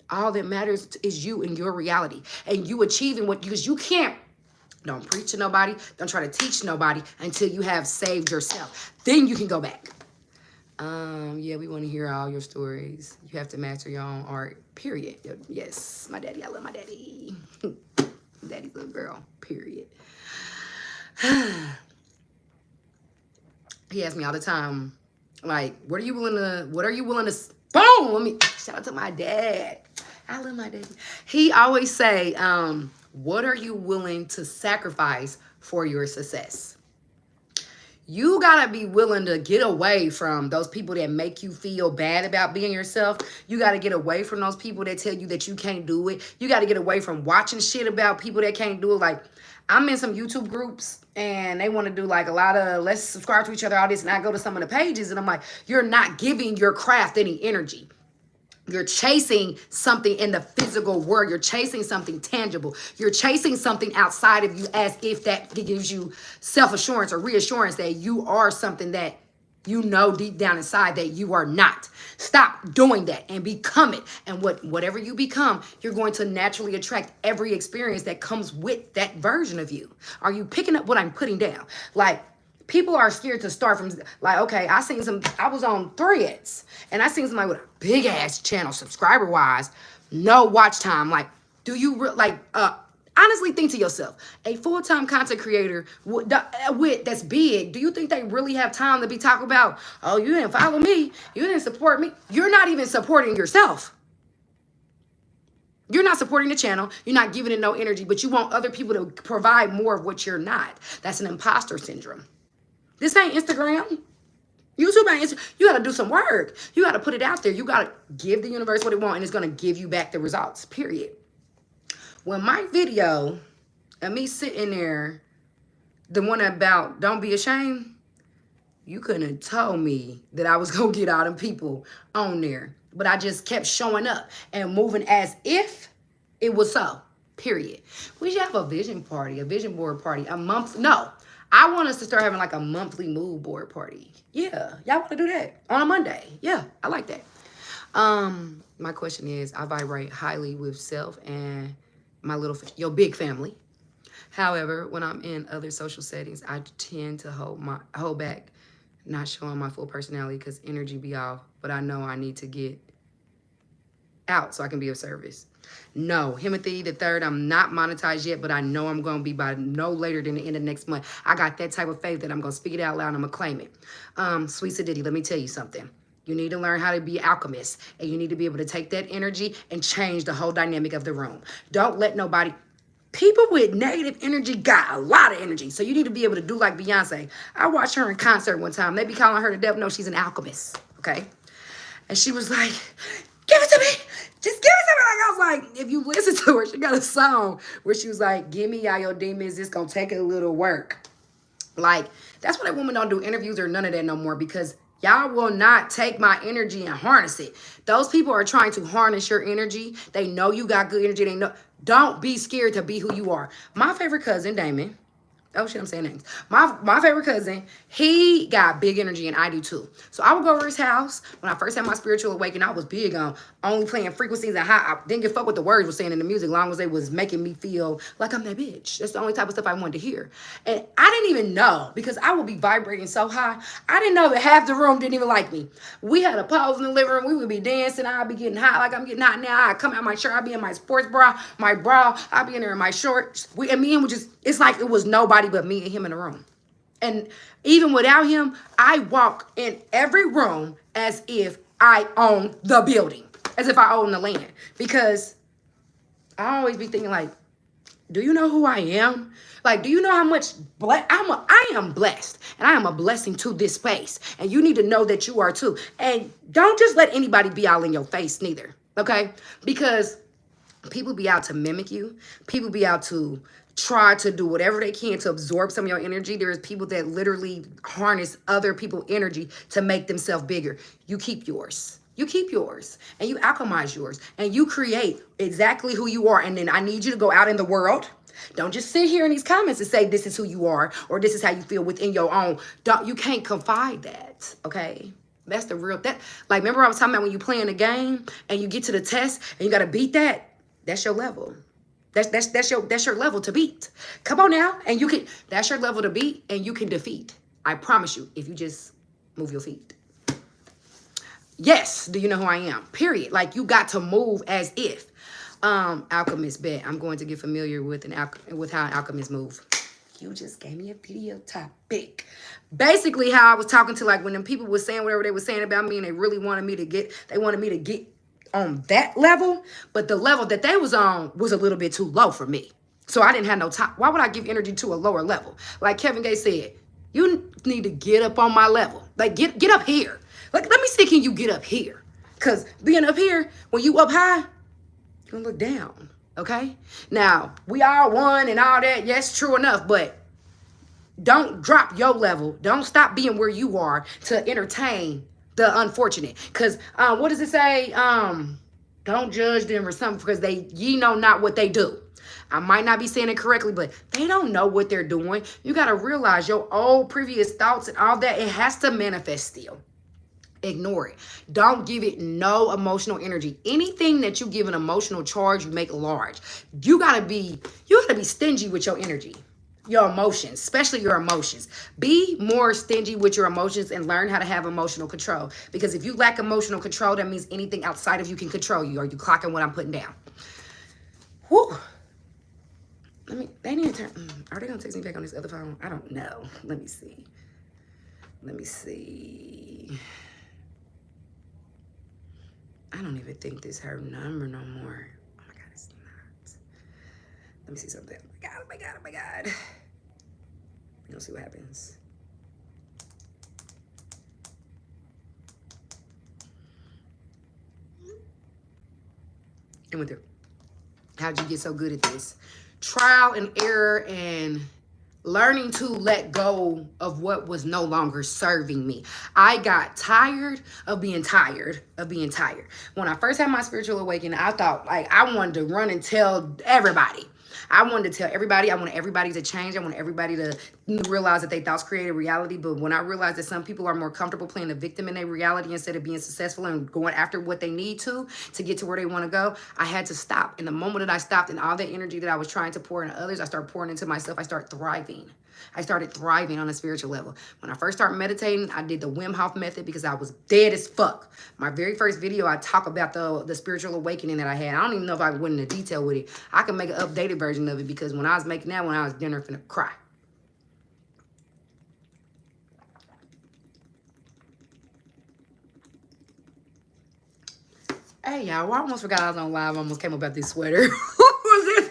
All that matters is you and your reality. And you achieving because you can't. Don't preach to nobody. Don't try to teach nobody until you have saved yourself. Then you can go back. Yeah, we want to hear all your stories. You have to master your own art, period. Yes, my daddy, I love my daddy. Daddy's little girl, period. He asks me all the time, like, what are you willing to, boom, let me, shout out to my dad. I love my daddy. He always say, what are you willing to sacrifice for your success? You gotta be willing to get away from those people that make you feel bad about being yourself. You gotta get away from those people that tell you that you can't do it. You gotta get away from watching shit about people that can't do it. Like, I'm in some YouTube groups and they want to do like a lot of let's subscribe to each other, all this, and I go to some of the pages and I'm like, you're not giving your craft any energy. You're chasing something in the physical world. You're chasing something tangible. You're chasing something outside of you as if that gives you self-assurance or reassurance that you are something that you know deep down inside that you are not. Stop doing that and become it. And whatever you become, you're going to naturally attract every experience that comes with that version of you. Are you picking up what I'm putting down? Like, People are scared to start from, like, okay, I was on Threads, and I seen somebody with a big ass channel, subscriber wise, no watch time. Like, do you honestly think to yourself, a full-time content creator with that's big, do you think they really have time to be talking about, oh, you didn't follow me, you didn't support me? You're not even supporting yourself. You're not supporting the channel. You're not giving it no energy, but you want other people to provide more of what you're not. That's an imposter syndrome. This ain't Instagram. YouTube ain't Instagram. You got to do some work. You got to put it out there. You got to give the universe what it wants, and it's going to give you back the results, period. When my video of me sitting there, the one about don't be ashamed, you couldn't have told me that I was going to get all them people on there. But I just kept showing up and moving as if it was so, period. We should have a vision party, a vision board party, a month. No, I want us to start having like a monthly mood board party. Yeah, y'all want to do that on a Monday? Yeah, I like that. My question is, I vibrate highly with self and your big family. However, when I'm in other social settings, I tend to hold back, not showing my full personality because energy be off. But I know I need to get out so I can be of service. No, Timothy the third, I'm not monetized yet, but I know I'm going to be by no later than the end of next month. I got that type of faith that I'm going to speak it out loud and I'm going to claim it. Sweet Sadiddy, let me tell you something. You need to learn how to be an alchemist, and you need to be able to take that energy and change the whole dynamic of the room. Don't let nobody... People with negative energy got a lot of energy, so you need to be able to do like Beyonce. I watched her in concert one time. They be calling her the devil. No, she's an alchemist, okay? And she was like, give it to me. Just give it to me. Like, I was like, if you listen to her, she got a song where she was like, give me all your demons. It's going to take a little work. Like, that's why that woman don't do interviews or none of that no more, because y'all will not take my energy and harness it. Those people are trying to harness your energy. They know you got good energy. They know. Don't be scared to be who you are. My favorite cousin, Damon. Oh, shit, I'm saying names. My favorite cousin, he got big energy, and I do too. So I would go over his house. When I first had my spiritual awakening, I was big on only playing frequencies and high. I didn't give a fuck what the words were saying in the music, as long as they was making me feel like I'm that bitch. That's the only type of stuff I wanted to hear. And I didn't even know, because I would be vibrating so high. I didn't know that half the room didn't even like me. We had a pause in the living room. We would be dancing. I'd be getting hot like I'm getting hot now. I'd come out my shirt. I'd be in my sports bra, my bra. I'd be in there in my shorts. It's like it was nobody but me and him in the room. And even without him, I walk in every room as if I own the building, as if I own the land. Because I always be thinking like, do you know who I am? Like, do you know how much I am blessed, and I am a blessing to this space. And you need to know that you are too. And don't just let anybody be all in your face neither, okay? Because people be out to mimic you. People be out to try to do whatever they can to absorb some of your energy. There's people that literally harness other people's energy to make themselves bigger. You keep yours. You keep yours, and you alchemize yours, and you create exactly who you are. And then I need you to go out in the world. Don't just sit here in these comments and say this is who you are, or this is how you feel within your own. You can't confide that, okay? That's the real, like, remember I was talking about when you playing a game and you get to the test and you got to beat that? That's your level. That's your level to beat. Come on now, and you can. That's your level to beat, and you can defeat. I promise you, if you just move your feet. Yes, do you know who I am? Period. Like, you got to move as if. Alchemist bet. I'm going to get familiar with how an alchemist move. You just gave me a video topic. Basically, how I was talking to, like, when them people were saying whatever they were saying about me, and they really wanted me to get on that level, but the level that they was on was a little bit too low for me. So I didn't have no time. Why would I give energy to a lower level? Like Kevin Gates said, you need to get up on my level. Like, get up here. Like, let me see, can you get up here? Because being up here, when you up high, you're going to look down, okay? Now, we all one and all that. Yes, true enough, but don't drop your level. Don't stop being where you are to entertain the unfortunate. Because what does it say? Don't judge them or something, because ye know not what they do. I might not be saying it correctly, but they don't know what they're doing. You got to realize your old previous thoughts and all that, it has to manifest still. Ignore it. Don't give it no emotional energy. Anything that you give an emotional charge, you make large. You gotta be stingy with your energy. your emotions, especially your emotions. Be more stingy with your emotions and learn how to have emotional control. Because if you lack emotional control, that means anything outside of you can control you. Are you clocking what I'm putting down? Whew. They need to turn, are they going to text me back on this other phone? I don't know. Let me see. I don't even think this her number no more. Oh my God, it's not. Let me see something. Oh my God. We're gonna see what happens. And went through. How'd you get so good at this? Trial and error and learning to let go of what was no longer serving me. I got tired of being tired. When I first had my spiritual awakening, I thought like I wanted to run and tell everybody. I wanted to tell everybody. I wanted everybody to change. I wanted everybody to realize that they thoughts created reality. But when I realized that some people are more comfortable playing the victim in their reality instead of being successful and going after what they need to get to where they want to go, I had to stop. And the moment that I stopped and all the energy that I was trying to pour into others, I started pouring into myself. I started thriving. On a spiritual level. When I first started meditating, I did the Wim Hof method because I was dead as fuck. My very first video, I talk about the spiritual awakening that I had. I don't even know if I went into detail with it. I can make an updated version of it because when I was making that, when I was dinner, finna cry. Hey, y'all, I almost forgot I was on live. I almost came up about this sweater. What was this?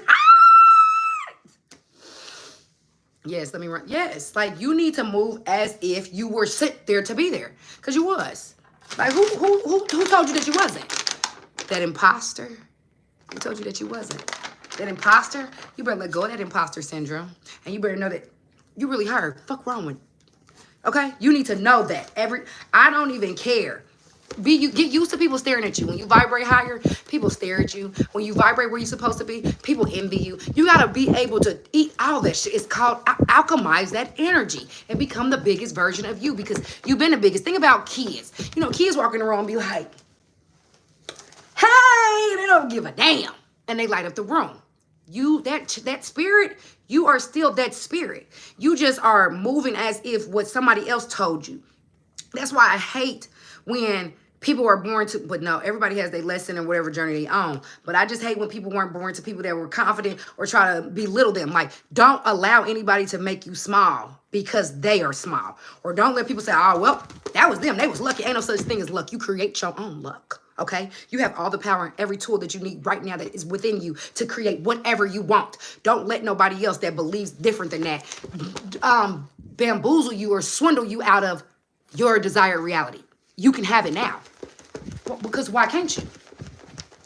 Yes, let me run. Yes, like you need to move as if you were sit there to be there, cause you was. Like who told you that you wasn't? That imposter. Who told you that you wasn't? That imposter. You better let go of that imposter syndrome, and you better know that you really her. Fuck wrong with. Okay, you need to know that I don't even care. Get used to people staring at you. When you vibrate higher, people stare at you. When you vibrate where you're supposed to be, people envy you. You gotta be able to eat all that shit. It's called alchemize that energy and become the biggest version of you because you've been the biggest. Think about kids. You know, kids walking around and be like, hey, they don't give a damn. And they light up the room. You, that spirit, you are still that spirit. You just are moving as if what somebody else told you. That's why I hate when people are born to, but no, everybody has their lesson and whatever journey they own. But I just hate when people weren't born to people that were confident or try to belittle them. Like, don't allow anybody to make you small because they are small. Or don't let people say, oh, well, that was them. They was lucky. Ain't no such thing as luck. You create your own luck. Okay? You have all the power and every tool that you need right now that is within you to create whatever you want. Don't let nobody else that believes different than that bamboozle you or swindle you out of your desired reality. You can have it now. Well, because why can't you?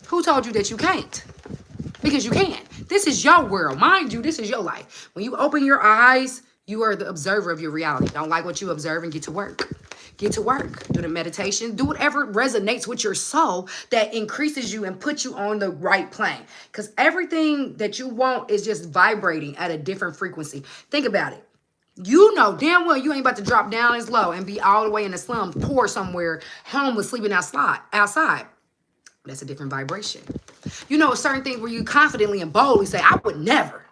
Who told you that you can't? Because you can. This is your world. Mind you, this is your life. When you open your eyes, you are the observer of your reality. Don't like what you observe and get to work. Get to work. Do the meditation. Do whatever resonates with your soul that increases you and puts you on the right plane. Because everything that you want is just vibrating at a different frequency. Think about it. You know damn well you ain't about to drop down as low and be all the way in the slums, poor somewhere, homeless, sleeping outside. That's a different vibration. You know, certain things where you confidently and boldly say, I would never.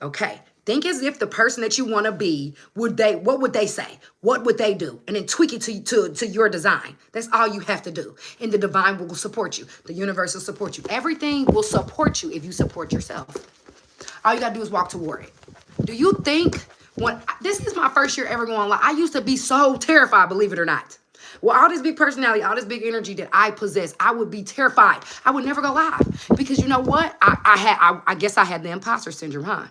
Okay. Think as if the person that you want to be, what would they say? What would they do? And then tweak it to your design. That's all you have to do. And the divine will support you. The universe will support you. Everything will support you if you support yourself. All you got to do is walk toward it. Do you think this is my first year ever going live? I used to be so terrified, believe it or not. Well, all this big personality, all this big energy that I possess, I would be terrified. I would never go live because you know what? I guess I had the imposter syndrome, huh?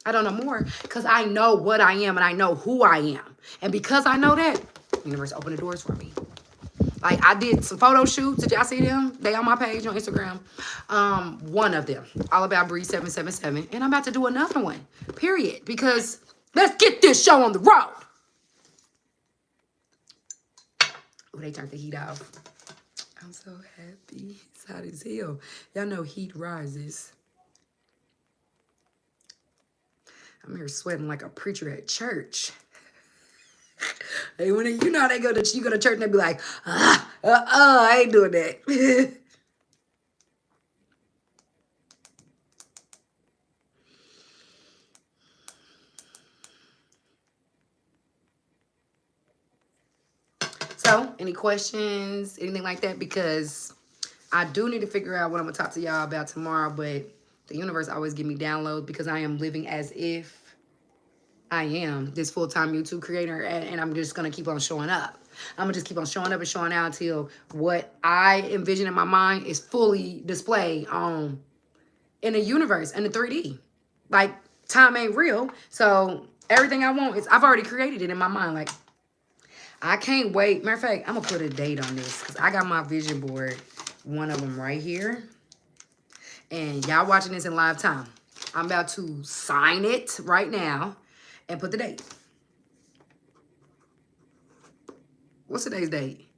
I don't know more because I know what I am and I know who I am. And because I know that, the universe opened the doors for me. Like I did some photo shoots. Did y'all see them? They on my page on Instagram. One of them, all about Breeze 777. And I'm about to do another one, period. Because let's get this show on the road. Oh, they turned the heat off. I'm so happy. It's hot as hell. Y'all know heat rises. I'm here sweating like a preacher at church. Hey, when you know you go to church and they be like, I ain't doing that. go. Any questions, anything like that? Because I do need to figure out what I'm going to talk to y'all about tomorrow, but the universe always give me downloads because I am living as if I am this full-time YouTube creator, and I'm just going to keep on showing up. I'm going to just keep on showing up and showing out until what I envision in my mind is fully displayed in the universe, in the 3D. Like, time ain't real, so everything I want is, I've already created it in my mind. Like, I can't wait. Matter of fact, I'm going to put a date on this because I got my vision board, one of them right here. And y'all watching this in live time. I'm about to sign it right now and put the date. What's today's date?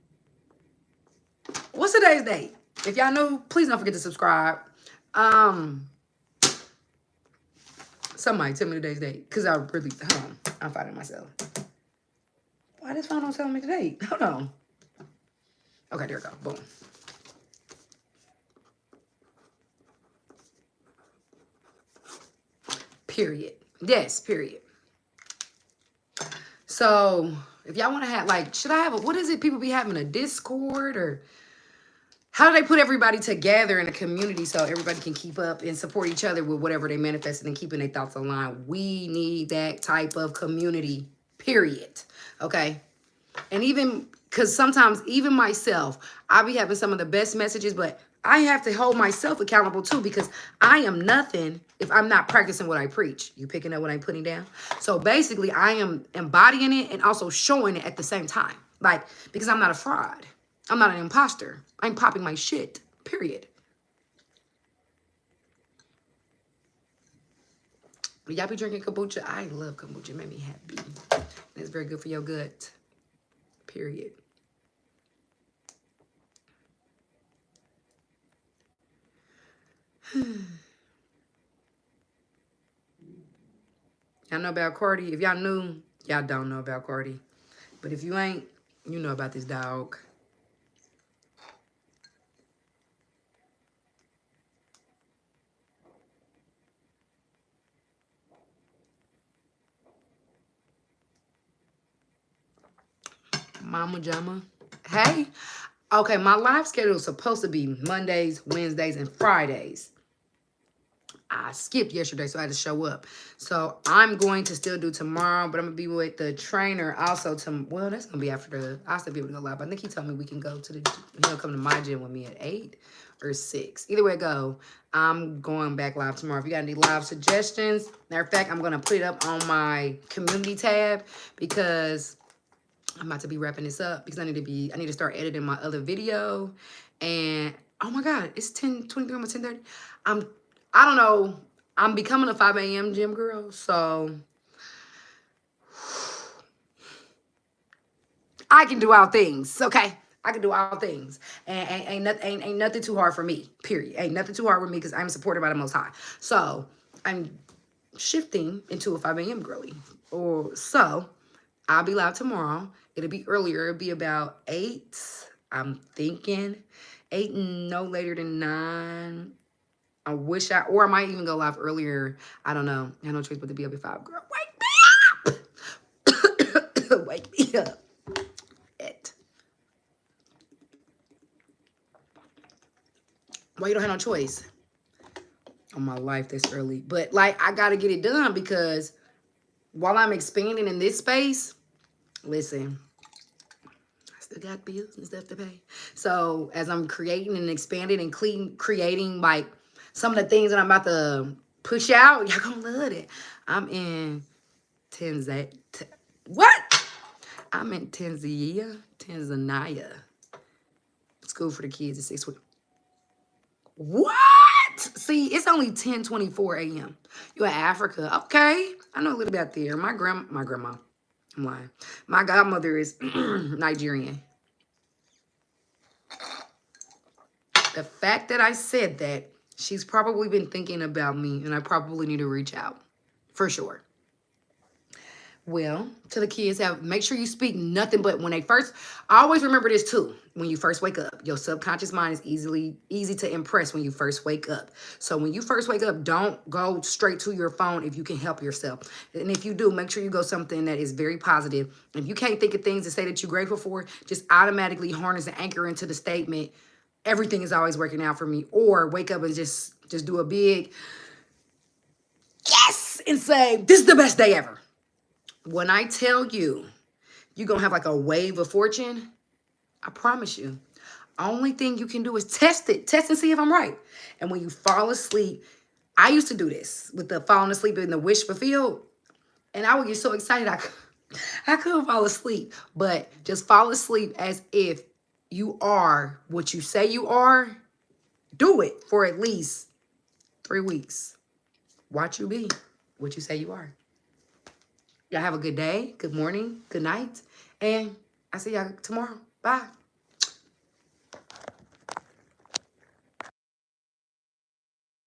What's today's date? If y'all know, please don't forget to subscribe. Somebody tell me today's date. Because I really, hold on. I'm fighting myself. Why this phone don't tell me the date? Hold on. Okay, there we go. Boom. Period. Yes, period. So, if y'all want to have, like, should I have a, what is it people be having, a Discord, or how do they put everybody together in a community so everybody can keep up and support each other with whatever they manifested and keeping their thoughts aligned? We need that type of community, period. Okay? And even, because sometimes, even myself, I be having some of the best messages, but I have to hold myself accountable too, because I am nothing if I'm not practicing what I preach. You picking up what I'm putting down? So basically, I am embodying it and also showing it at the same time. Like, because I'm not a fraud. I'm not an imposter. I'm popping my shit, period. Y'all be drinking kombucha? I love kombucha. It made me happy. It's very good for your gut, period. Y'all know about Cardi? If y'all knew, y'all don't know about Cardi. But if you ain't, you know about this dog. Mama Jama. Hey. Okay, my live schedule is supposed to be Mondays, Wednesdays, and Fridays. I skipped yesterday, so I had to show up. So I'm going to still do tomorrow, but I'm going to be with the trainer also. Well, that's going to be after I'll still be able to go live. I think he told me we can go to he'll come to my gym with me at 8 or 6. Either way it go, I'm going back live tomorrow. If you got any live suggestions, matter of fact, I'm going to put it up on my community tab because I'm about to be wrapping this up because I need to start editing my other video. And oh my God, it's 10:23, almost 10:30. I don't know. I'm becoming a 5 a.m. gym girl, so I can do all things, okay? I can do all things. And ain't nothing too hard for me, period. Ain't nothing too hard with me because I'm supported by the Most High. So I'm shifting into a 5 a.m. girly. So I'll be live tomorrow. It'll be earlier. It'll be about 8. I'm thinking 8 and no later than 9. I might even go live earlier. I don't know. I have no choice but to be up at 5. Girl, wake me up. Wake me up. Why you don't have no choice? On my life, that's early. But, like, I got to get it done because while I'm expanding in this space, listen, I still got bills and stuff to pay. So, as I'm creating and expanding and creating, like, some of the things that I'm about to push out, y'all gonna love it. I'm in Tanzania. What? I'm in Tanzania. School for the kids at 6:20. What? See, it's only 10:24 a.m. You in Africa. Okay. I know a little bit there. My grandma. I'm lying. My godmother is Nigerian. The fact that I said that, she's probably been thinking about me, and I probably need to reach out. For sure. Well, to the kids, make sure you speak nothing but when they first. I always remember this too. When you first wake up, your subconscious mind is easy to impress when you first wake up. So when you first wake up, don't go straight to your phone if you can help yourself. And if you do, make sure you go something that is very positive. If you can't think of things to say that you're grateful for, just automatically harness and anchor into the statement, everything is always working out for me. Or wake up and just do a big yes and say, this is the best day ever. When I tell you, you're going to have like a wave of fortune, I promise you. Only thing you can do is test it. Test and see if I'm right. And when you fall asleep, I used to do this with the falling asleep in the wish fulfilled. And I would get so excited I couldn't fall asleep. But just fall asleep as if you are what you say you are. Do it for at least 3 weeks. Watch you be what you say you are. Y'all have a good day, good morning, good night, and I see y'all tomorrow. Bye.